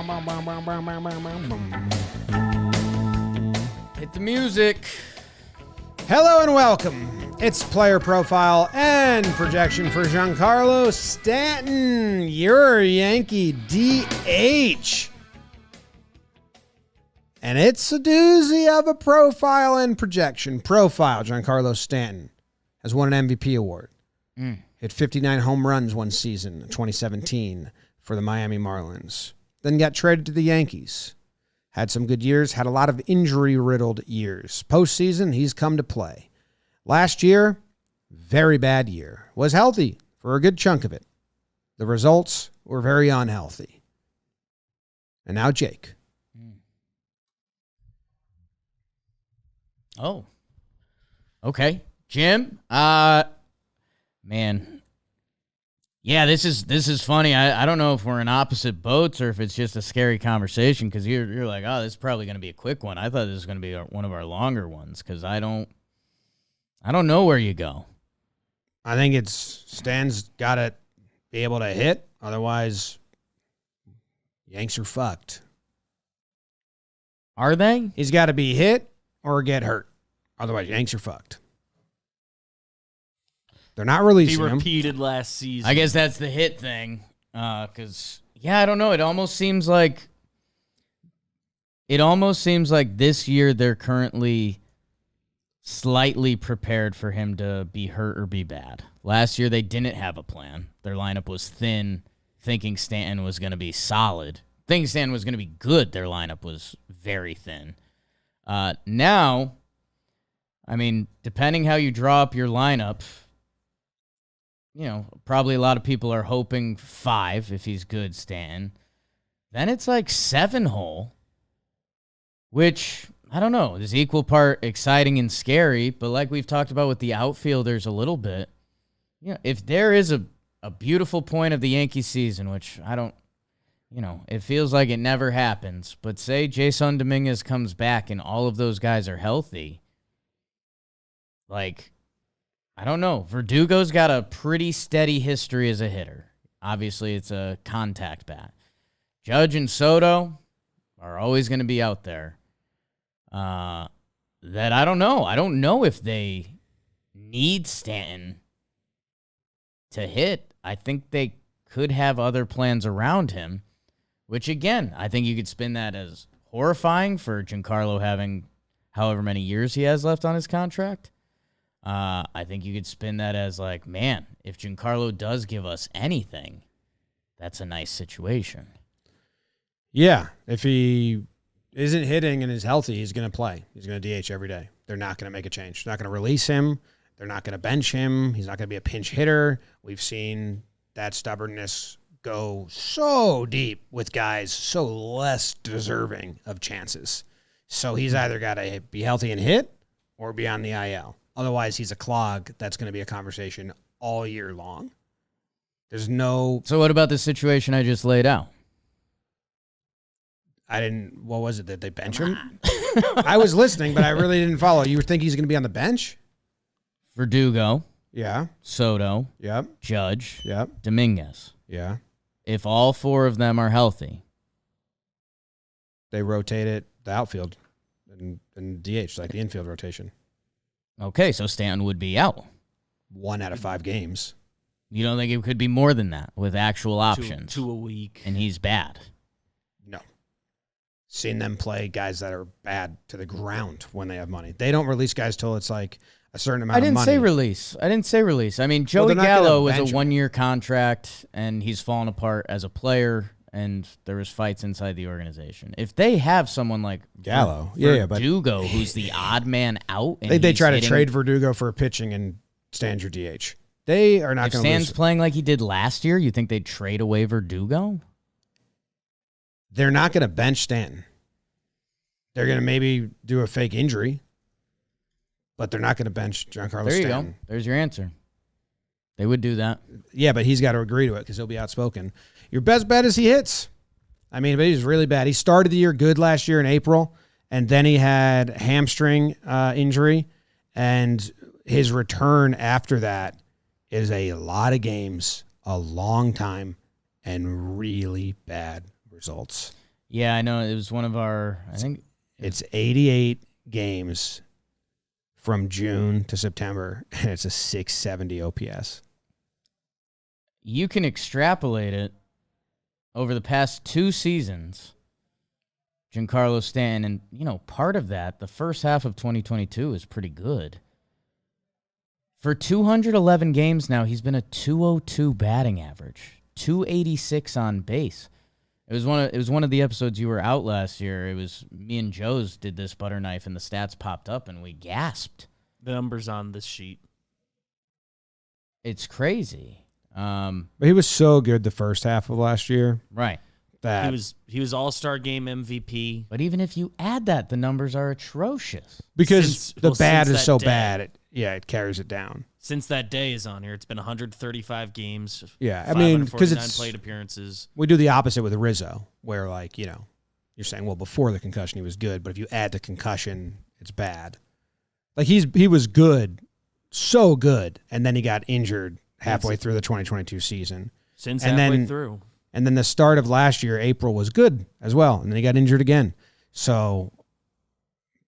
Hit the music. Hello and welcome. It's player profile and projection for Giancarlo Stanton, your Yankee DH. And it's a doozy of a profile and projection. Profile, Giancarlo Stanton has won an MVP award. Hit 59 home runs one season in 2017 for the Miami Marlins. Then got traded to the Yankees. Had some good years, had a lot of injury-riddled years. Postseason, he's come to play. Last year, very bad year. Was healthy for a good chunk of it. The results were very unhealthy. And now Jake. Oh. Okay. Jim, man. Yeah, this is funny. I don't know if we're in opposite boats or if it's just a scary conversation because you're like, oh, this is probably going to be a quick one. I thought this was going to be one of our longer ones because I don't know where you go. I think Stan's got to be able to hit. Otherwise, Yanks are fucked. Are they? He's got to be hit or get hurt. Otherwise, Yanks are fucked. They're not releasing him. He repeated last season. I guess that's the hit thing. Because, I don't know. It almost seems like this year they're currently slightly prepared for him to be hurt or be bad. Last year they didn't have a plan. Their lineup was thin, thinking Stanton was going to be solid. Thinking Stanton was going to be good, their lineup was very thin. Now, I mean, depending how you draw up your lineup, probably a lot of people are hoping 5 if he's good, Stanton. Then it's like 7-hole, which, I don't know, is equal part exciting and scary, but like we've talked about with the outfielders a little bit, if there is a beautiful point of the Yankee season, which I don't, it feels like it never happens, but say Jason Dominguez comes back and all of those guys are healthy, like, I don't know. Verdugo's got a pretty steady history as a hitter. Obviously, it's a contact bat. Judge and Soto are always going to be out there. That I don't know. I don't know if they need Stanton to hit. I think they could have other plans around him, which, again, I think you could spin that as horrifying for Giancarlo having however many years he has left on his contract. I think you could spin that as like, man, if Giancarlo does give us anything, that's a nice situation. Yeah, if he isn't hitting and is healthy, he's going to play. He's going to DH every day. They're not going to make a change. They're not going to release him. They're not going to bench him. He's not going to be a pinch hitter. We've seen that stubbornness go so deep with guys so less deserving of chances. So he's either got to be healthy and hit or be on the IL. Otherwise, he's a clog that's going to be a conversation all year long. There's no... So what about the situation I just laid out? What was it, that they bench him? I was listening, but I really didn't follow. You think he's going to be on the bench? Verdugo. Yeah. Soto. Yep. Judge. Yep. Dominguez. Yeah. If all 4 of them are healthy, they rotate it, the outfield, and DH, like the infield rotation. Okay, so Stanton would be out. 1 out of 5 games. You don't think it could be more than that with actual options? 2 a week. And he's bad. No. Seen them play guys that are bad to the ground when they have money. They don't release guys till it's like a certain amount of money. I didn't say release. I mean, Joey Gallo was a 1-year contract, and he's fallen apart as a player, and there was fights inside the organization. If they have someone like Gallo, Verdugo, who's the odd man out, and they try to trade Verdugo for pitching and Stan's your DH. They are not going to lose. If Stan's playing like he did last year, you think they'd trade away Verdugo? They're not going to bench Stanton. They're going to maybe do a fake injury, but they're not going to bench Giancarlo Stanton. There you go. There's your answer. They would do that. Yeah, but he's got to agree to it because he'll be outspoken. Your best bet is he hits. I mean, but he's really bad. He started the year good last year in April, and then he had hamstring injury, and his return after that is a lot of games, a long time, and really bad results. Yeah, I know. It was one of our, I think. It's 88 games from June to September, and it's a 670 OPS. You can extrapolate it over the past 2 seasons. Giancarlo Stanton, and, part of that, the first half of 2022 is pretty good. For 211 games now, he's been a 202 batting average, 286 on base. It was one of the episodes you were out last year. It was me and Joe's did this butter knife, and the stats popped up, and we gasped. The numbers on this sheet. It's crazy. But he was so good the first half of last year. Right. That He was All-Star Game MVP. But even if you add that, the numbers are atrocious. Because the bad is that so day. bad, it carries it down. Since that day is on here, it's been 135 games. Yeah, I mean, because 549 it's plate appearances. we do the opposite with Rizzo, where you're saying, well, before the concussion he was good, but if you add the concussion, it's bad. Like he was good, so good, and then he got injured halfway through the 2022 season. Since and halfway then, through. And then the start of last year, April, was good as well, and then he got injured again. So,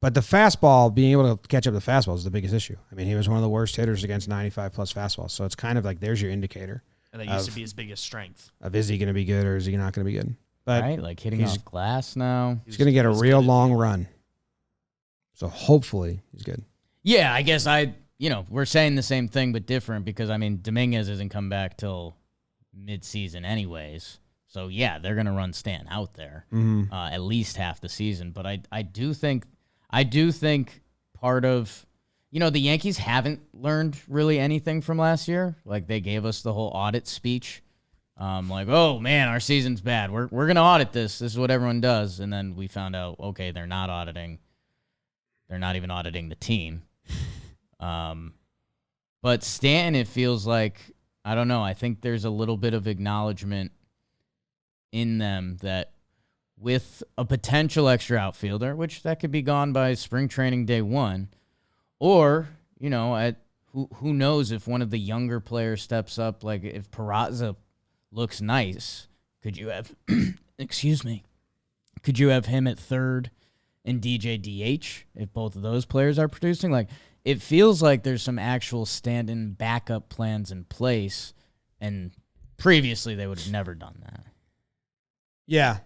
but the fastball, being able to catch up the fastball is the biggest issue. I mean, he was one of the worst hitters against 95-plus fastballs, so it's kind of like there's your indicator. And that used to be his biggest strength. Of is he going to be good or is he not going to be good? But Right? Like hitting off glass now. he's going to get a real long run. So hopefully he's good. Yeah, I guess we're saying the same thing but different because, Dominguez isn't come back till mid-season anyways. So, yeah, they're going to run Stan out there at least half the season. But I do think part of, the Yankees haven't learned really anything from last year. Like, they gave us the whole audit speech. Oh, man, our season's bad. We're going to audit this. This is what everyone does. And then we found out, okay, they're not auditing. They're not even auditing the team. But Stanton, it feels like, I don't know, I think there's a little bit of acknowledgement in them that with a potential extra outfielder, which that could be gone by spring training day 1, or, who knows if one of the younger players steps up, like if Peraza looks nice, could you have, could you have him at third and DJ DH if both of those players are producing? Like, it feels like there's some actual stand-in backup plans in place, and previously they would have never done that. Yeah,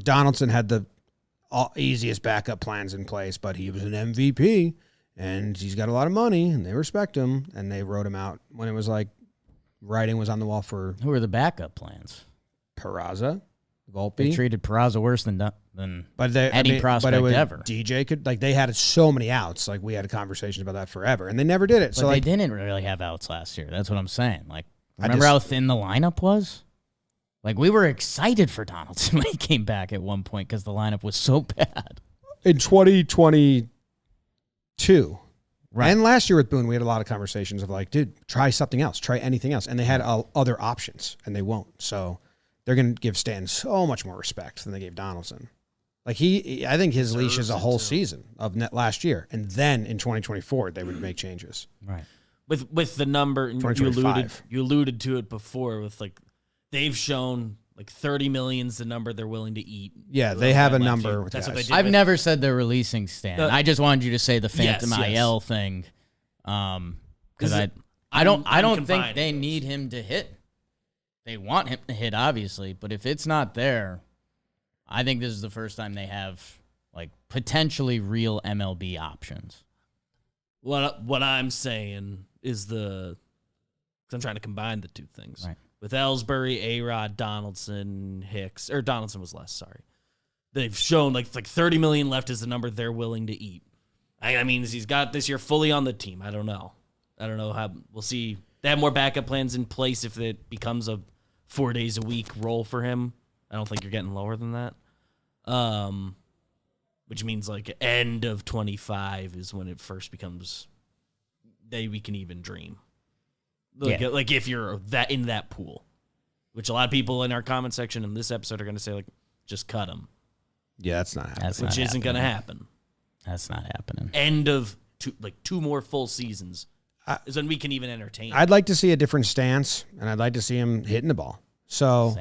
Donaldson had the easiest backup plans in place, but he was an MVP, and he's got a lot of money, and they respect him, and they wrote him out when it was like writing was on the wall for Who are the backup plans? Peraza, Volpe. They treated Peraza worse than any prospect but it was, ever. DJ could, they had so many outs. Like, we had conversations about that forever, and they never did it. But they didn't really have outs last year. That's what I'm saying. Like, remember how thin the lineup was? Like, we were excited for Donaldson when he came back at one point because the lineup was so bad. In 2022. Right. And last year with Boone, we had a lot of conversations of like, dude, try something else. Try anything else. And they had other options, and they won't. So they're going to give Stan so much more respect than they gave Donaldson. Like, I think his leash is a whole season of last year. And then in 2024, they would make changes. Right. With the number, you alluded to it before with, like, they've shown, like, 30 million's the number they're willing to eat. Yeah, they have a number. That's what they did. I've never said they're releasing Stan. I just wanted you to say the Phantom IL thing. Because I don't think they need him to hit. They want him to hit, obviously, but if it's not there, I think this is the first time they have, like, potentially real MLB options. What I'm saying is because I'm trying to combine the two things. Right. With Ellsbury, A-Rod, Donaldson, Hicks, or Donaldson was less, sorry. They've shown like 30 million left is the number they're willing to eat. I mean, he's got this year fully on the team. I don't know how, we'll see. They have more backup plans in place if it becomes a 4 days a week role for him. I don't think you're getting lower than that. Which means like end of 25 is when it first becomes we can even dream. Like if you're in that pool, which a lot of people in our comment section in this episode are going to say, like, just cut him. Yeah, that's not happening. Which isn't going to happen. That's not happening. End of two more full seasons is when we can even entertain. I'd like to see a different stance, and I'd like to see him hitting the ball. So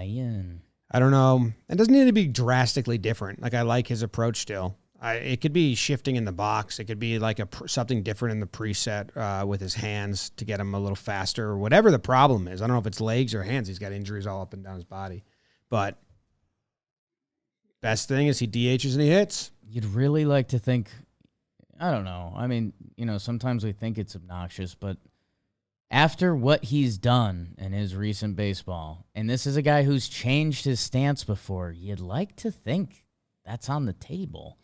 I don't know. It doesn't need to be drastically different. Like, I like his approach still. It could be shifting in the box. It could be like something different in the preset with his hands to get him a little faster or whatever the problem is. I don't know if it's legs or hands. He's got injuries all up and down his body. But best thing is he DHs and he hits. You'd really like to think, I don't know. I mean, sometimes we think it's obnoxious, but after what he's done in his recent baseball, and this is a guy who's changed his stance before, you'd like to think that's on the table.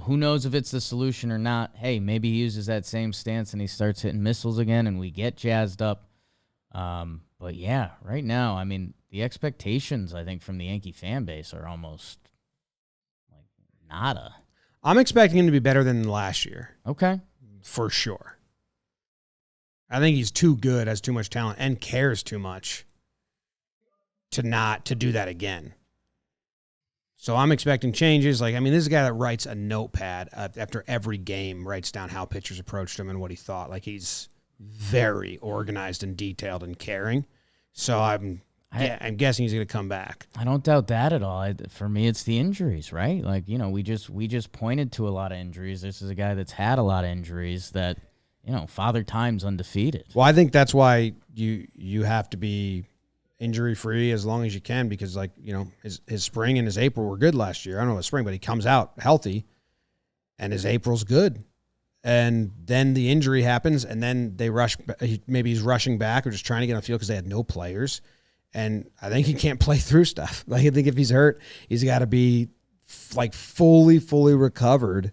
Who knows if it's the solution or not? Hey, maybe he uses that same stance and he starts hitting missiles again and we get jazzed up. But yeah, right now, I mean, the expectations, I think, from the Yankee fan base are almost like nada. I'm expecting him to be better than last year. Okay. For sure. I think he's too good, has too much talent, and cares too much to do that again. So I'm expecting changes. Like, I mean, this is a guy that writes a notepad after every game, writes down how pitchers approached him and what he thought. Like, he's very organized and detailed and caring. So I'm guessing he's going to come back. I don't doubt that at all. For me, it's the injuries, right? Like, we just pointed to a lot of injuries. This is a guy that's had a lot of injuries that, Father Time's undefeated. Well, I think that's why you have to be injury-free as long as you can because, like, his spring and his April were good last year. I don't know his spring, but he comes out healthy, and his April's good. And then the injury happens, and then they rush. Maybe he's rushing back or just trying to get on the field because they had no players. And I think he can't play through stuff. Like, I think if he's hurt, he's got to be, like, fully recovered.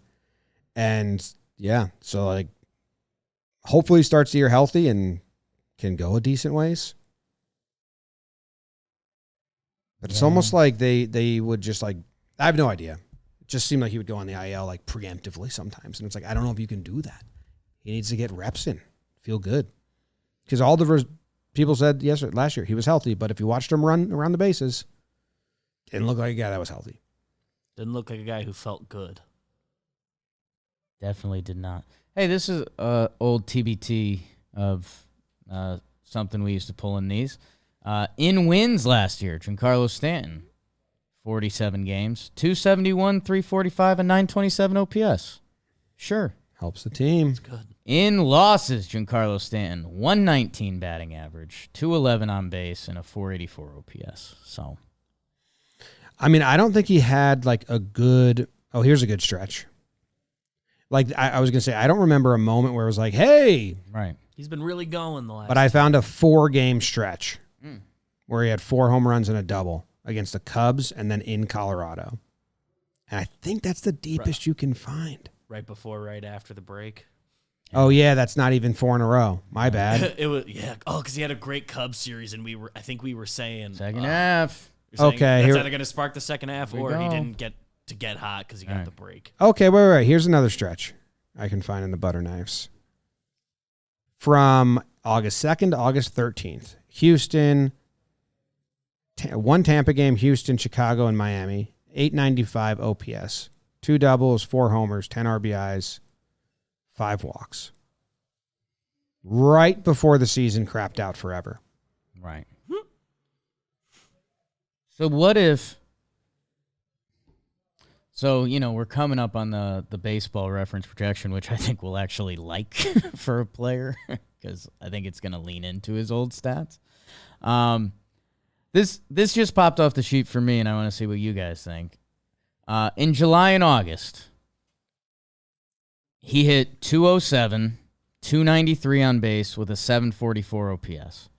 And, yeah, so, like, hopefully he starts the year healthy and can go a decent ways. But it's almost like they would just, like, I have no idea. It just seemed like he would go on the IL, like, preemptively sometimes. And it's like, I don't know if you can do that. He needs to get reps in, feel good. Because all the people said last year he was healthy, but if you watched him run around the bases, didn't look like a guy that was healthy. Didn't look like a guy who felt good. Definitely did not. Hey, this is old TBT of something we used to pull in these. In wins last year, Giancarlo Stanton, 47 games, 271, 345, and 927 OPS. Sure. Helps the team. It's good. In losses, Giancarlo Stanton, 119 batting average, 211 on base, and a 484 OPS. So, I mean, I don't think he had, like, a good – here's a good stretch. Like, I was going to say, I don't remember a moment where it was like, hey. Right. He's been really going the last. But I found a 4-game stretch where he had 4 home runs and a double against the Cubs and then in Colorado. And I think that's the deepest you can find. Right before, right after the break. Oh, yeah, that's not even 4 in a row. My bad. It was, yeah. Oh, because he had a great Cubs series, and I think we were saying second half. Okay, that's either going to spark the second half, or he didn't get hot because he got the break. Okay, wait. Here's another stretch I can find in the butter knives. From August 2nd to August 13th, Houston, 1 Tampa game, Houston, Chicago, and Miami, 895 OPS, 2 doubles, 4 homers, 10 RBIs, 5 walks. Right before the season crapped out forever. Right. So what if... So, we're coming up on the baseball reference projection, which I think we'll actually like for a player because I think it's going to lean into his old stats. This just popped off the sheet for me, and I want to see what you guys think. In July and August, he hit 207, 293 on base with a 744 OPS.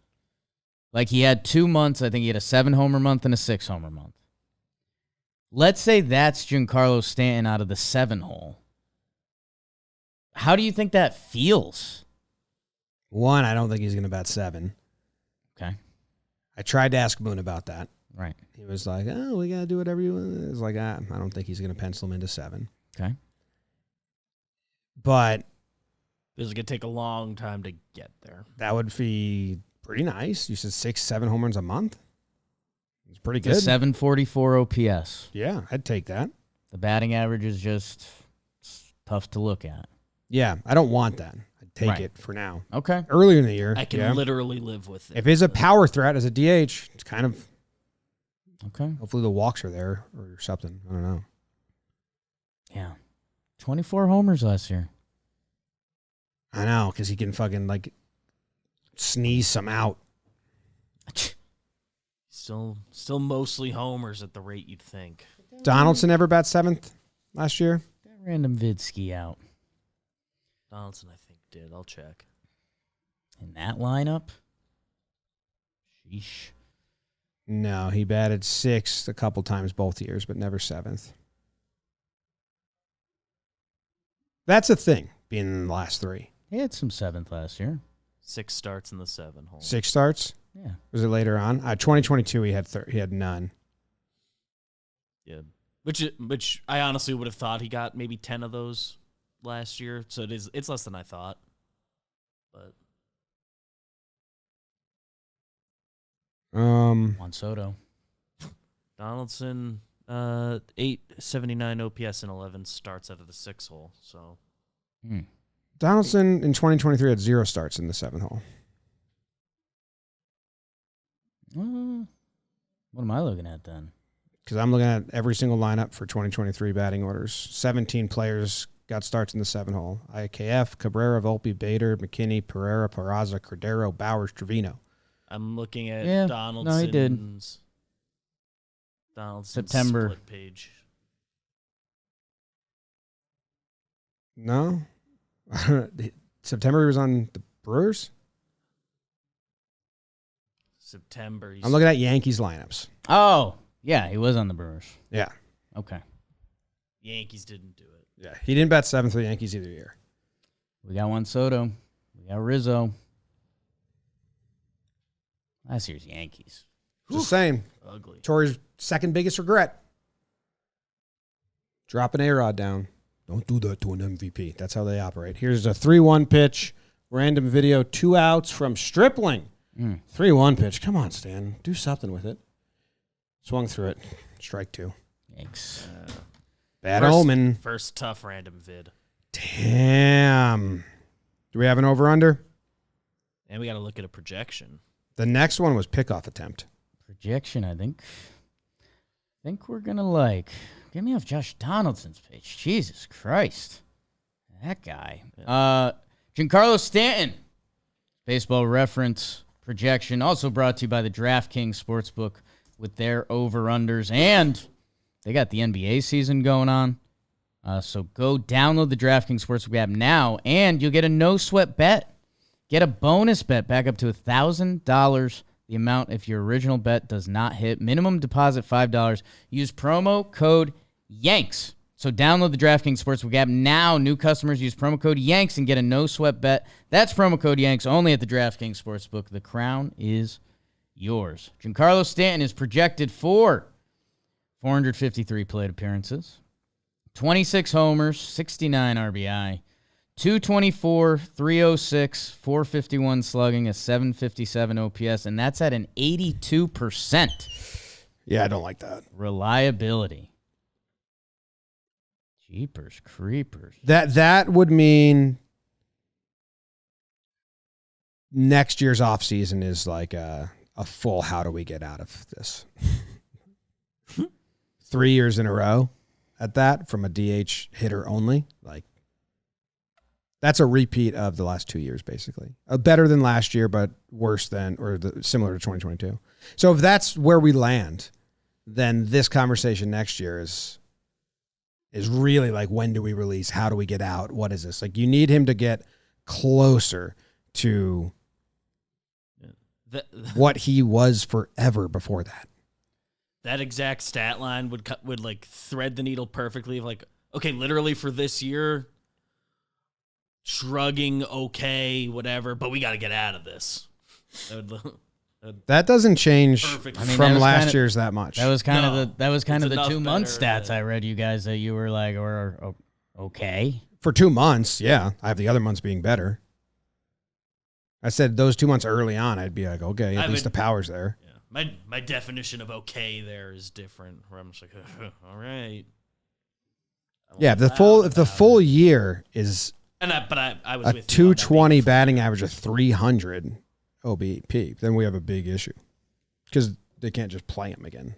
Like, he had 2 months. I think he had a 7-homer month and a 6-homer month. Let's say that's Giancarlo Stanton out of the 7-hole. How do you think that feels? 1, I don't think he's going to bat 7. Okay. I tried to ask Moon about that. Right. He was like, oh, we got to do whatever you want. It's like, I don't think he's going to pencil him into 7. Okay. But this is going to take a long time to get there. that would be pretty nice. You said 6, 7 home runs a month. It's pretty good. The 744 OPS. Yeah, I'd take that. The batting average is just tough to look at. Yeah, I don't want that. I'd take Right. it for now. Okay. Earlier in the year, I can literally live with it. if he's a power threat as a DH, it's kind of Okay. Hopefully the walks are there or something. I don't know. Yeah. 24 homers last year. I know, because he can fucking, like, sneeze some out. Still mostly homers at the rate you'd think. Donaldson ever bat 7th last year? That random Vidsky out. Donaldson, I think, did. I'll check. In that lineup? Sheesh. No, he batted 6th a couple times both years, but never 7th. That's a thing, being in the last 3. He had some 7th last year. 6 starts in the 7 hole. 6 starts? Yeah. Was it later on? 2022, he had none. Yeah, which I honestly would have thought he got maybe 10 of those last year. So it's less than I thought. But Juan Soto. Donaldson, 879 OPS and 11 starts out of the 6 hole. So Donaldson in 2023 had 0 starts in the 7th hole. What am I looking at then? Because I'm looking at every single lineup for 2023 batting orders. 17 players got starts in the 7 hole. IKF, Cabrera, Volpe, Bader, McKinney, Pereira, Peraza, Cordero, Bowers, Trevino. I'm looking at Donaldson's. No, he did. Donaldson's September. split page. No? September he was on the Brewers? September. I'm looking at Yankees lineups. Oh, yeah, he was on the Brewers. Yeah. Okay. Yankees didn't do it. Yeah. He didn't bat 7th for the Yankees either year. We got Juan Soto. We got Rizzo. Last year's Yankees. Just saying. Ugly. Torrey's second biggest regret. Dropping A-Rod down. Don't do that to an MVP. That's how they operate. Here's a 3-1 pitch. Random video. 2 outs from Stripling. 3-1 pitch. Come on, Stan. Do something with it. Swung through it. Strike 2. Yikes. Bad omen. First tough random vid. Damn. Do we have an over-under? And we got to look at a projection. The next one was pickoff attempt. Projection, I think we're going to get me off Josh Donaldson's page. Jesus Christ. That guy. Giancarlo Stanton. Baseball Reference projection, also brought to you by the DraftKings Sportsbook with their over-unders. And they got the NBA season going on. So go download the DraftKings Sportsbook app now, and you'll get a no-sweat bet. Get a bonus bet back up to $1,000, the amount if your original bet does not hit. Minimum deposit $5. Use promo code YANKS. So download the DraftKings Sportsbook app now. New customers use promo code YANKS and get a no-sweat bet. That's promo code YANKS only at the DraftKings Sportsbook. The crown is yours. Giancarlo Stanton is projected for 453 plate appearances, 26 homers, 69 RBI, 224, 306, 451 slugging, a 757 OPS, and that's at an 82% Yeah, I don't like that. reliability. Jeepers creepers. That would mean next year's offseason is like a full how do we get out of this? 3 years in a row at that from a DH hitter only. Like, that's a repeat of the last 2 years, basically. Better than last year, but worse than, or similar to 2022. So if that's where we land, then this conversation next year is really like, when do we release? How do we get out? What is this? Like, you need him to get closer to what he was forever before that. That exact stat line would like thread the needle perfectly. Of like, okay, literally for this year, shrugging, okay, whatever, but we got to get out of this. That doesn't change Perfect. from last year's that much. That was kind of the enough 2 month better, stats I read you guys that you were like, or okay. For 2 months, yeah. I have the other months being better. I said those 2 months early on, I'd be like, okay, at least the power's there. Yeah. My definition of okay there is different. Where I'm just like, all right. Yeah, if the full year is I was a with you on that 220 batting average of 300 OBP, then we have a big issue because they can't just play him again.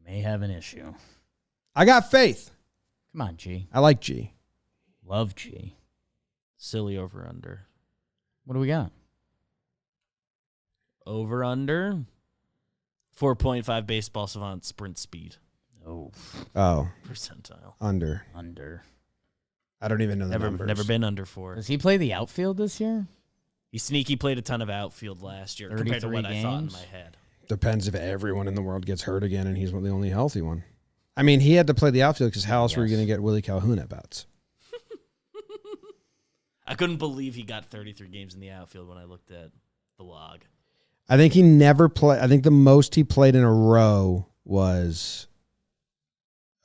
may have an issue. I got faith. Come on, G. I like G. Love G. Silly over under. What do we got? Over under 4.5 baseball savant sprint speed. Oh. Percentile. Under. I don't even know the numbers. Never been under 4. Does he play the outfield this year? He sneaky played a ton of outfield last year compared to what I thought in games? my head. Depends if everyone in the world gets hurt again and he's the only healthy one. I mean, he had to play the outfield because how else were you going to get Willie Calhoun at bats? I couldn't believe he got 33 games in the outfield when I looked at the log. I think he never played. I think the most he played in a row was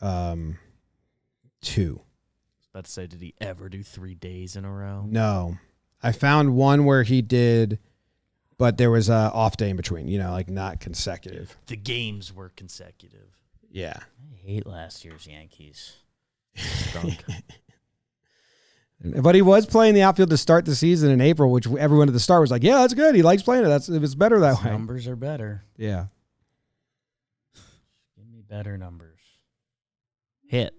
2. I was about to say, did he ever do 3 days in a row? No. I found one where he did, but there was a off day in between, like not consecutive. The games were consecutive. Yeah. I hate last year's Yankees. Stunk. But he was playing the outfield to start the season in April, which everyone at the start was like, yeah, that's good. He likes playing it. It's better that way. Numbers are better. Yeah. Give me better numbers. Hit.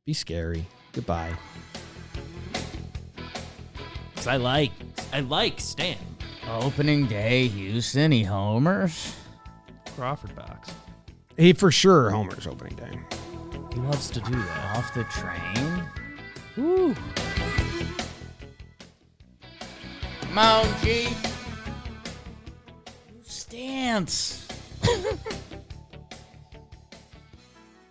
Be scary. Goodbye. I like Stan. Opening day, Houston, he homers. Crawford box. He for sure homers opening day. He loves to do that. Off the train. Woo. Come on, G. Stance.